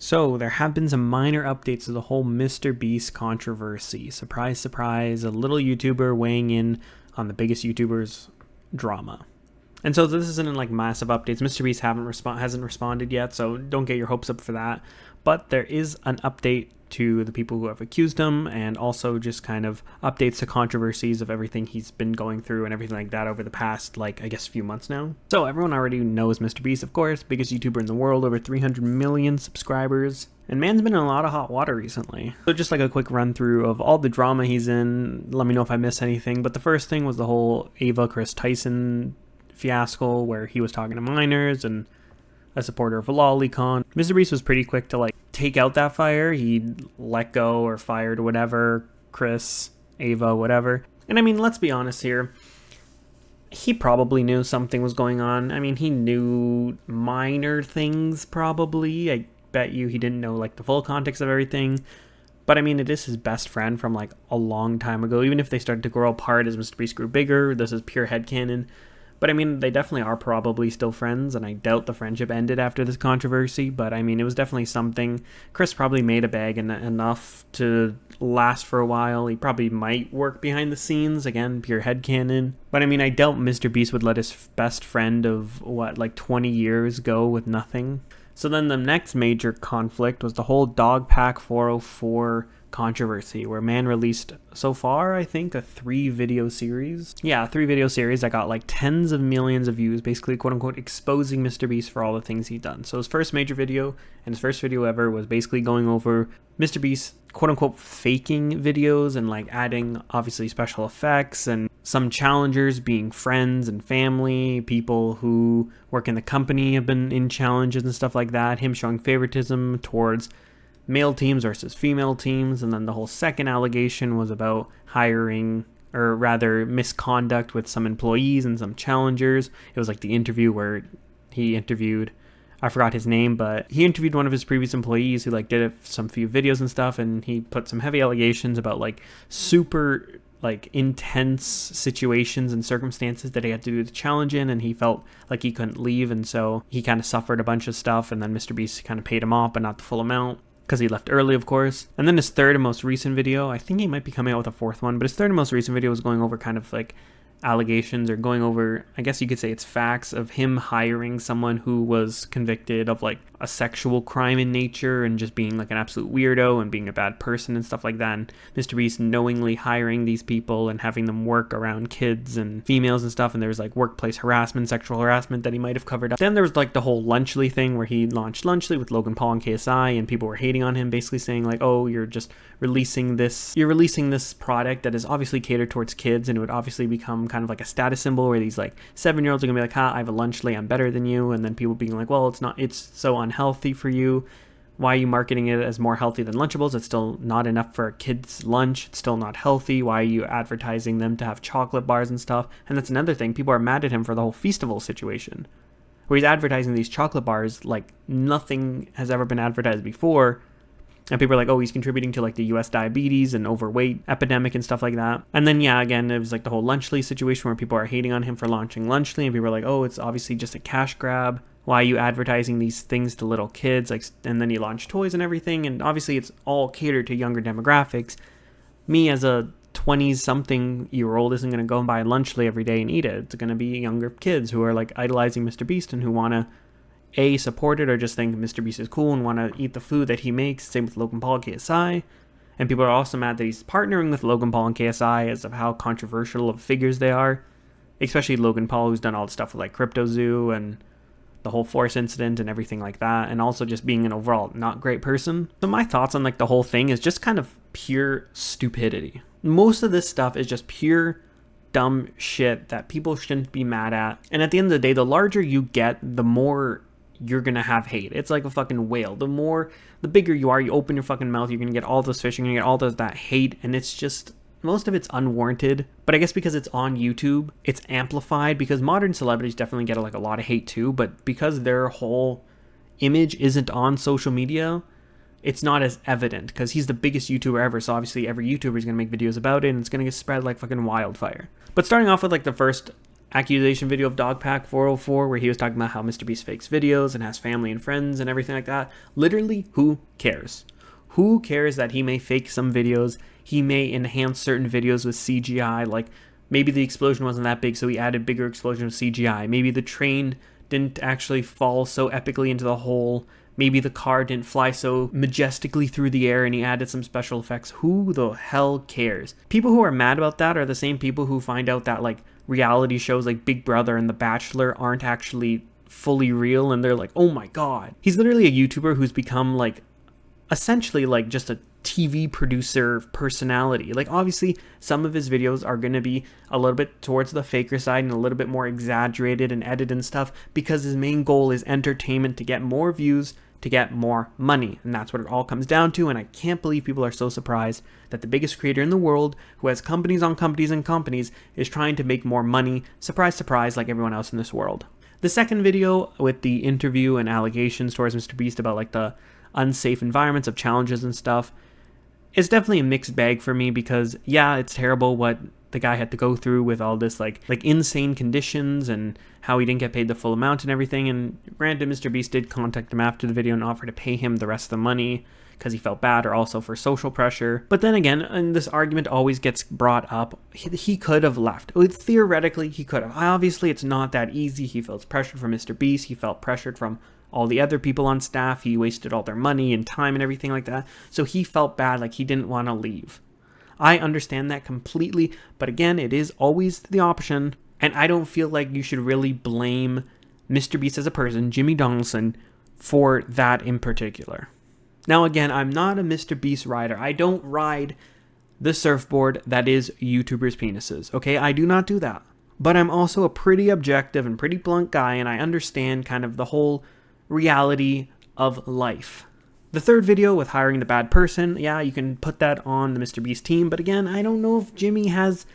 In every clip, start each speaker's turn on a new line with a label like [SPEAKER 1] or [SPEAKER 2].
[SPEAKER 1] So there have been some minor updates to the whole Mr. Beast controversy. Surprise, surprise, a little YouTuber weighing in on the biggest YouTuber's drama. And so this isn't like massive updates. Mr. Beast hasn't responded yet, so don't get your hopes up for that. But there is an update to the people who have accused him, and also just kind of updates to controversies of everything he's been going through and everything like that over the past, like, I guess a few months now. So everyone already knows Mr. Beast, of course, biggest YouTuber in the world, over 300 million subscribers. And man's been in a lot of hot water recently. So just like a quick run through of all the drama he's in. Let me know if I miss anything. But the first thing was the whole Ava Chris Tyson fiasco where he was talking to minors and a supporter of LollyCon. Mr. Beast was pretty quick to like take out that fire. He let go or fired whatever, Chris, Ava, whatever. And I mean, let's be honest here. He probably knew something was going on. I mean, he knew minor things probably. I bet you he didn't know like the full context of everything. But I mean, it is his best friend from like a long time ago. Even if they started to grow apart as Mr. Beast grew bigger, this is pure headcanon. But I mean, they definitely are probably still friends, and I doubt the friendship ended after this controversy, but I mean, it was definitely something. Chris probably made a bag enough to last for a while. He probably might work behind the scenes, again, pure headcanon. But I mean, I doubt Mr. Beast would let his best friend of, what, like 20 years go with nothing? So then the next major conflict was the whole DOGPACK404 controversy, where man released so far I think a 3-video series. Yeah, a 3-video series that got like tens of millions of views, basically quote unquote exposing Mr. Beast for all the things he'd done. So his first major video and his first video ever was basically going over Mr. Beast quote unquote faking videos and like adding obviously special effects, and some challengers being friends and family, people who work in the company have been in challenges and stuff like that, him showing favoritism towards male teams versus female teams. And then the whole second allegation was about hiring, or rather misconduct with some employees and some challengers. It was like the interview where he interviewed, I forgot his name, but he interviewed one of his previous employees who like did some few videos and stuff, and he put some heavy allegations about like super like intense situations and circumstances that he had to do the challenge in, and he felt like he couldn't leave, and so he kind of suffered a bunch of stuff, and then Mr. Beast kind of paid him off, but not the full amount, because he left early, of course. And then his third and most recent video, I think he might be coming out with a fourth one, but his third and most recent video was going over kind of like allegations, or going over, I guess you could say it's facts, of him hiring someone who was convicted of like a sexual crime in nature and just being like an absolute weirdo and being a bad person and stuff like that. And Mr. Beast knowingly hiring these people and having them work around kids and females and stuff. And there was like workplace harassment, sexual harassment that he might have covered up. Then there was like the whole Lunchly thing where he launched Lunchly with Logan Paul and KSI, and people were hating on him, basically saying like, oh, you're releasing this product that is obviously catered towards kids, and it would obviously become kind of like a status symbol where these like 7-year-olds are gonna be like, ha, I have a Lunchly, I'm better than you. And then people being like, well, it's not, it's so unhealthy for you, why are you marketing it as more healthy than Lunchables? It's still not enough for a kid's lunch, it's still not healthy, why are you advertising them to have chocolate bars and stuff? And that's another thing, people are mad at him for the whole Feastival situation, where he's advertising these chocolate bars like nothing has ever been advertised before. And people are like, oh, he's contributing to like the US diabetes and overweight epidemic and stuff like that. And then, yeah, again, it was like the whole Lunchly situation where people are hating on him for launching Lunchly, and people are like, oh, it's obviously just a cash grab. Why are you advertising these things to little kids? Like, and then he launched toys and everything, and obviously it's all catered to younger demographics. Me as a 20-something-year-old isn't going to go and buy Lunchly every day and eat it. It's going to be younger kids who are like idolizing Mr. Beast and who want to support it, or just think Mr. Beast is cool and want to eat the food that he makes. Same with Logan Paul and KSI. And people are also mad that he's partnering with Logan Paul and KSI as of how controversial of figures they are. Especially Logan Paul, who's done all the stuff with like Crypto Zoo and the whole Force incident and everything like that. And also just being an overall not great person. So my thoughts on like the whole thing is just kind of pure stupidity. Most of this stuff is just pure dumb shit that people shouldn't be mad at. And at the end of the day, the larger you get, the more you're gonna have hate. It's like a fucking whale. The bigger you are, you open your fucking mouth, you're gonna get all those fish, you're gonna get all that hate, and it's just, most of it's unwarranted. But I guess because it's on YouTube, it's amplified, because modern celebrities definitely get like a lot of hate too, but because their whole image isn't on social media, it's not as evident, because he's the biggest YouTuber ever, so obviously every YouTuber is gonna make videos about it, and it's gonna get spread like fucking wildfire. But starting off with like the first accusation video of DOGPACK404 where he was talking about how Mr. Beast fakes videos and has family and friends and everything like that. Literally, who cares? Who cares that he may fake some videos? He may enhance certain videos with CGI, like maybe the explosion wasn't that big, so he added bigger explosion with CGI. Maybe the train didn't actually fall so epically into the hole. Maybe the car didn't fly so majestically through the air and he added some special effects. Who the hell cares? People who are mad about that are the same people who find out that like reality shows like Big Brother and The Bachelor aren't actually fully real, and they're like, oh my god. He's literally a YouTuber who's become like essentially like just a TV producer personality. Like obviously some of his videos are going to be a little bit towards the faker side and a little bit more exaggerated and edited and stuff, because his main goal is entertainment, to get more views, to get more money. And that's what it all comes down to. And I can't believe people are so surprised that the biggest creator in the world, who has companies on companies and companies, is trying to make more money. Surprise, surprise, like everyone else in this world. The second video with the interview and allegations towards Mr. Beast about like the unsafe environments of challenges and stuff, it's definitely a mixed bag for me, because yeah, it's terrible what the guy had to go through with all this like insane conditions and how he didn't get paid the full amount and everything. And granted, Mr. Beast did contact him after the video and offer to pay him the rest of the money because he felt bad, or also for social pressure. But then again, and this argument always gets brought up, he could have left. Theoretically, he could have. Obviously, it's not that easy. He feels pressured from Mr. Beast. He felt pressured from all the other people on staff. He wasted all their money and time and everything like that. So he felt bad, like he didn't want to leave. I understand that completely, but again, it is always the option, and I don't feel like you should really blame Mr. Beast as a person, Jimmy Donaldson, for that in particular. Now again, I'm not a Mr. Beast rider. I don't ride the surfboard that is YouTubers' penises, okay? I do not do that. But I'm also a pretty objective and pretty blunt guy, and I understand kind of the whole reality of life. The third video with hiring the bad person, yeah, you can put that on the Mr. Beast team, but again, I don't know if Jimmy has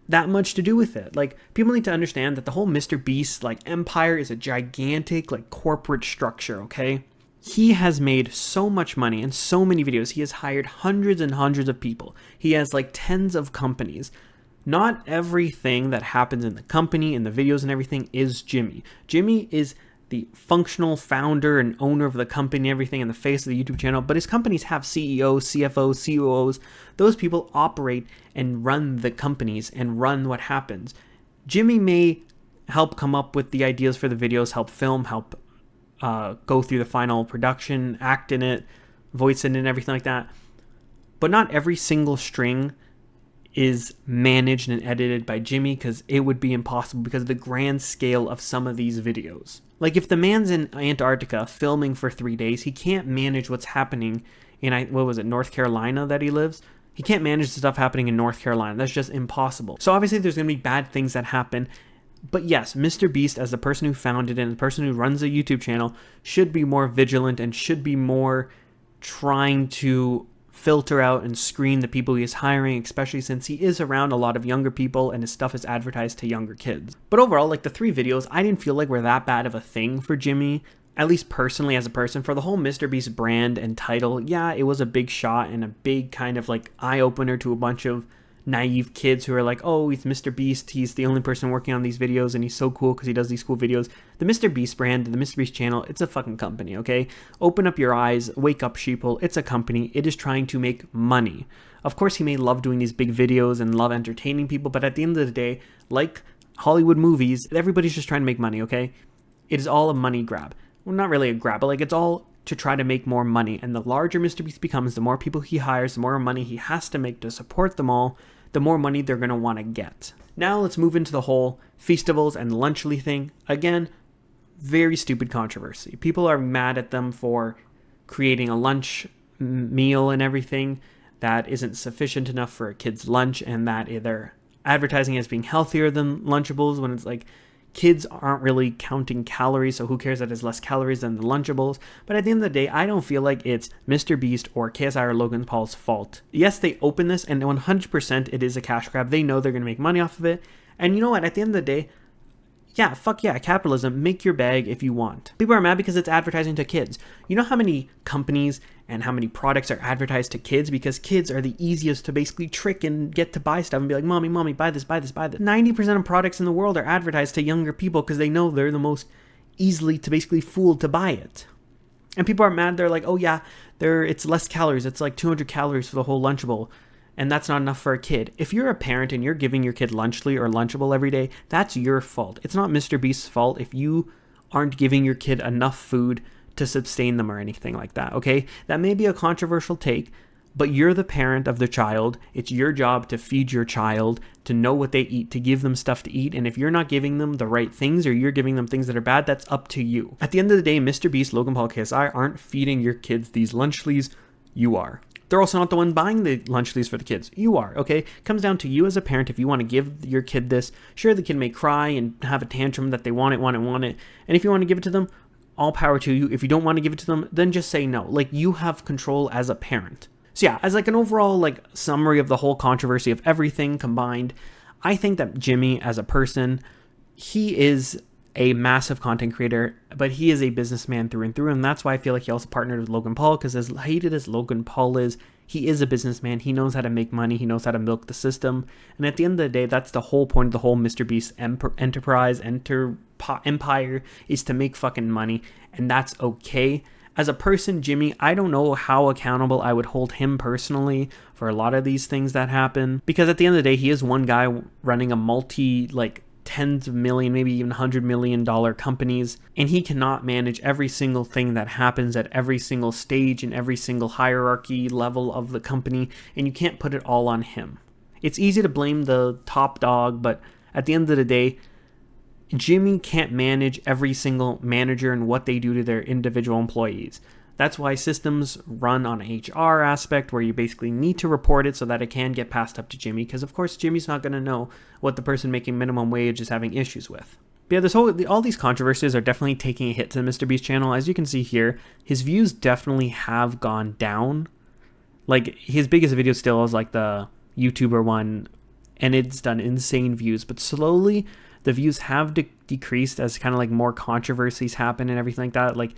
[SPEAKER 1] that much to do with it. Like, people need to understand that the whole Mr. Beast like empire is a gigantic like corporate structure, okay? He has made so much money and so many videos. He has hired hundreds and hundreds of people. He has like tens of companies. Not everything that happens in the company and the videos and everything is Jimmy. Jimmy is the functional founder and owner of the company, everything, and the face of the YouTube channel, but his companies have CEOs, CFOs, COOs. Those people operate and run the companies and run what happens. Jimmy may help come up with the ideas for the videos, help film, help go through the final production, act in it, voice it, and everything like that. But not every single string is managed and edited by Jimmy, because it would be impossible because of the grand scale of some of these videos. Like, if the man's in Antarctica filming for 3 days, he can't manage what's happening in, North Carolina that he lives? He can't manage the stuff happening in North Carolina. That's just impossible. So obviously there's going to be bad things that happen. But yes, Mr. Beast, as the person who founded it and the person who runs a YouTube channel, should be more vigilant and should be more trying to filter out and screen the people he is hiring, especially since he is around a lot of younger people and his stuff is advertised to younger kids. But overall, like, the 3 videos, I didn't feel like were that bad of a thing for Jimmy, at least personally as a person. For the whole Mr. Beast brand and title, yeah, it was a big shot and a big kind of like eye-opener to a bunch of naive kids who are like, oh, he's Mr. Beast, he's the only person working on these videos and he's so cool because he does these cool videos. The Mr. Beast brand, the Mr. Beast channel, it's a fucking company, okay? Open up your eyes, wake up, sheeple. It's a company. It is trying to make money. Of course, he may love doing these big videos and love entertaining people, but at the end of the day, like Hollywood movies, everybody's just trying to make money, okay? It is all a money grab. Well, not really a grab, but like, it's all to try to make more money. And the larger Mr. Beast becomes, the more people he hires, the more money he has to make to support them all, the more money they're going to want to get. Now let's move into the whole Feastables and Lunchly thing. Again, very stupid controversy. People are mad at them for creating a lunch meal and everything that isn't sufficient enough for a kid's lunch, and that they're advertising as being healthier than Lunchables, when it's like, kids aren't really counting calories, so who cares that it's less calories than the Lunchables? But at the end of the day, I don't feel like it's Mr. Beast or KSI or Logan Paul's fault. Yes, they open this, and 100% it is a cash grab. They know they're going to make money off of it. And you know what? At the end of the day, Yeah, fuck yeah, capitalism, make your bag if you want. People are mad because it's advertising to kids. You know how many companies and how many products are advertised to kids? Because kids are the easiest to basically trick and get to buy stuff and be like, mommy, buy this, buy this, buy this. 90% of products in the world are advertised to younger people because they know they're the most easily to basically fooled to buy it. And people are mad, they're like, oh yeah, it's less calories, it's like 200 calories for the whole Lunchable. And that's not enough for a kid. If you're a parent and you're giving your kid Lunchly or Lunchable every day, that's your fault. It's not Mr. Beast's fault if you aren't giving your kid enough food to sustain them or anything like that, okay? That may be a controversial take, but you're the parent of the child. It's your job to feed your child, to know what they eat, to give them stuff to eat. And if you're not giving them the right things or you're giving them things that are bad, that's up to you. At the end of the day, Mr. Beast, Logan Paul, KSI aren't feeding your kids these Lunchlies. You are. They're also not the one buying the Lunchlies for the kids. You are, okay? It comes down to you as a parent. If you want to give your kid this, sure, the kid may cry and have a tantrum that they want it. And if you want to give it to them, all power to you. If you don't want to give it to them, then just say no. Like, you have control as a parent. So yeah, as like an overall like summary of the whole controversy of everything combined, I think that Jimmy as a person, he is a massive content creator, but he is a businessman through and through. And that's why I feel like he also partnered with Logan Paul, because as hated as Logan Paul is, he is a businessman. He knows how to make money. He knows how to milk the system. And at the end of the day, that's the whole point of the whole Mr. Beast empire is to make fucking money. And that's okay. As a person, Jimmy, I don't know how accountable I would hold him personally for a lot of these things that happen. Because at the end of the day, he is one guy running a tens of million, maybe even $100 million companies, and he cannot manage every single thing that happens at every single stage and every single hierarchy level of the company, and you can't put it all on him. It's easy to blame the top dog, but at the end of the day, Jimmy can't manage every single manager and what they do to their individual employees. That's why systems run on an HR aspect where you basically need to report it so that it can get passed up to Jimmy, because of course Jimmy's not going to know what the person making minimum wage is having issues with. But yeah, all these controversies are definitely taking a hit to the Mr. Beast channel. As you can see here, his views definitely have gone down. Like, his biggest video still is like the YouTuber one, and it's done insane views, but slowly the views have decreased as kind of like more controversies happen and everything like that. Like,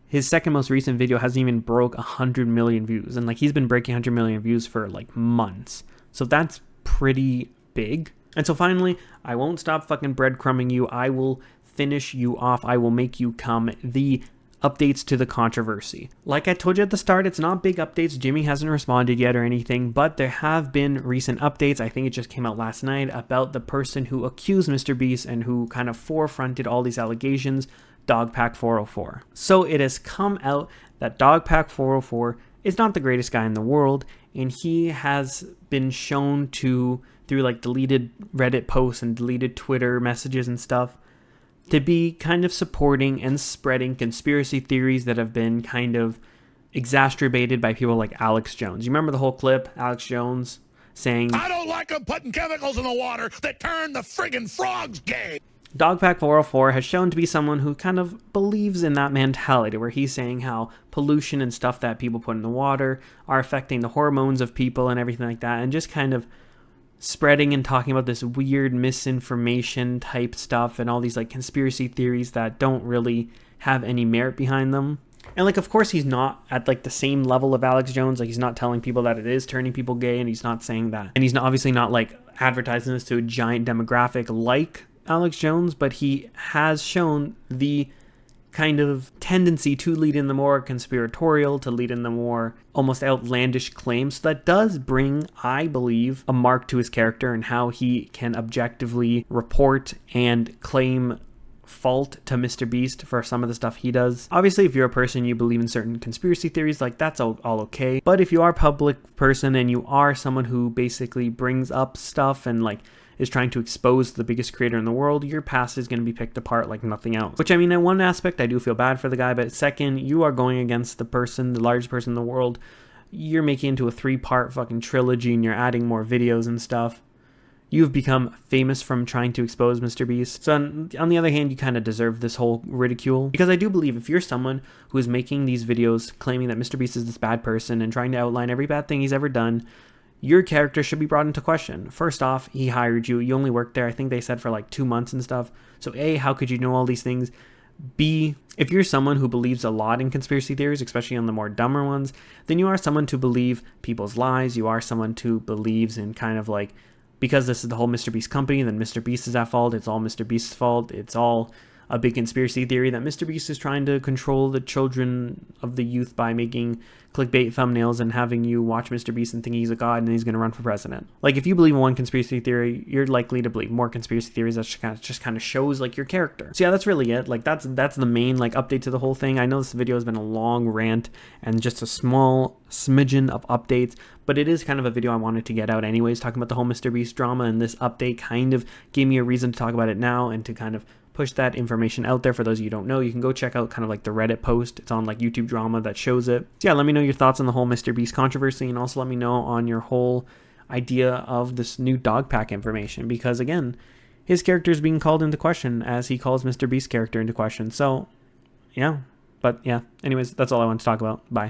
[SPEAKER 1] his second most recent video hasn't even broke 100 million views. And like, he's been breaking 100 million views for like months. So that's pretty big. And so finally, I won't stop fucking breadcrumbing you. I will finish you off. I will make you come. The updates to the controversy. Like I told you at the start, it's not big updates. Jimmy hasn't responded yet or anything, but there have been recent updates. I think it just came out last night about the person who accused Mr. Beast and who kind of forefronted all these allegations, DOGPACK404. So it has come out that DOGPACK404 is not the greatest guy in the world, and he has been shown to, through like deleted Reddit posts and deleted Twitter messages and stuff, to be kind of supporting and spreading conspiracy theories that have been kind of exacerbated by people like Alex Jones. You remember the whole clip, Alex Jones saying, "I don't like them putting chemicals in the water that turn the friggin' frogs gay." DOGPACK404 has shown to be someone who kind of believes in that mentality, where he's saying how pollution and stuff that people put in the water are affecting the hormones of people and everything like that, and just kind of spreading and talking about this weird misinformation type stuff and all these like conspiracy theories that don't really have any merit behind them. And like, of course, he's not at like the same level of Alex Jones. Like, he's not telling people that it is turning people gay, and he's not saying that. And he's not, obviously not like advertising this to a giant demographic like Alex Jones, but he has shown the kind of tendency to lead in the more conspiratorial, to lead in the more almost outlandish claims. So that does bring, I believe, a mark to his character and how he can objectively report and claim fault to Mr. Beast for some of the stuff he does. Obviously, if you're a person, you believe in certain conspiracy theories, like that's all okay. But if you are a public person and you are someone who basically brings up stuff and like is trying to expose the biggest creator in the world, your past is going to be picked apart like nothing else. Which, I mean, in one aspect, I do feel bad for the guy, but second, you are going against the person, the largest person in the world. You're making it into a 3-part fucking trilogy, and you're adding more videos and stuff. You've become famous from trying to expose Mr. Beast. So on the other hand, you kind of deserve this whole ridicule. Because I do believe if you're someone who is making these videos claiming that Mr. Beast is this bad person and trying to outline every bad thing he's ever done, your character should be brought into question. First off, he hired you. You only worked there, I think they said, for like 2 months and stuff. So A, how could you know all these things? B, if you're someone who believes a lot in conspiracy theories, especially on the more dumber ones, then you are someone to believe people's lies. You are someone who believes in kind of like, because this is the whole Mr. Beast company, then Mr. Beast is at fault. It's all Mr. Beast's fault. It's all a big conspiracy theory that Mr. Beast is trying to control the children of the youth by making clickbait thumbnails and having you watch Mr. Beast and think he's a god and he's going to run for president. Like, if you believe in one conspiracy theory, you're likely to believe more conspiracy theories. That just kind of shows like your character. So yeah, that's really it. Like that's the main like update to the whole thing. I know this video has been a long rant and just a small smidgen of updates, but it is kind of a video I wanted to get out anyways, talking about the whole Mr. Beast drama, and this update kind of gave me a reason to talk about it now and to kind of push that information out there. For those of you who don't know, you can go check out kind of like the Reddit post. It's on like YouTube Drama that shows it. So yeah, let me know your thoughts on the whole Mr. Beast controversy, and also let me know on your whole idea of this new dog pack information, because again, his character is being called into question as he calls Mr. Beast's character into question. So yeah, but yeah, anyways, that's all I want to talk about. Bye.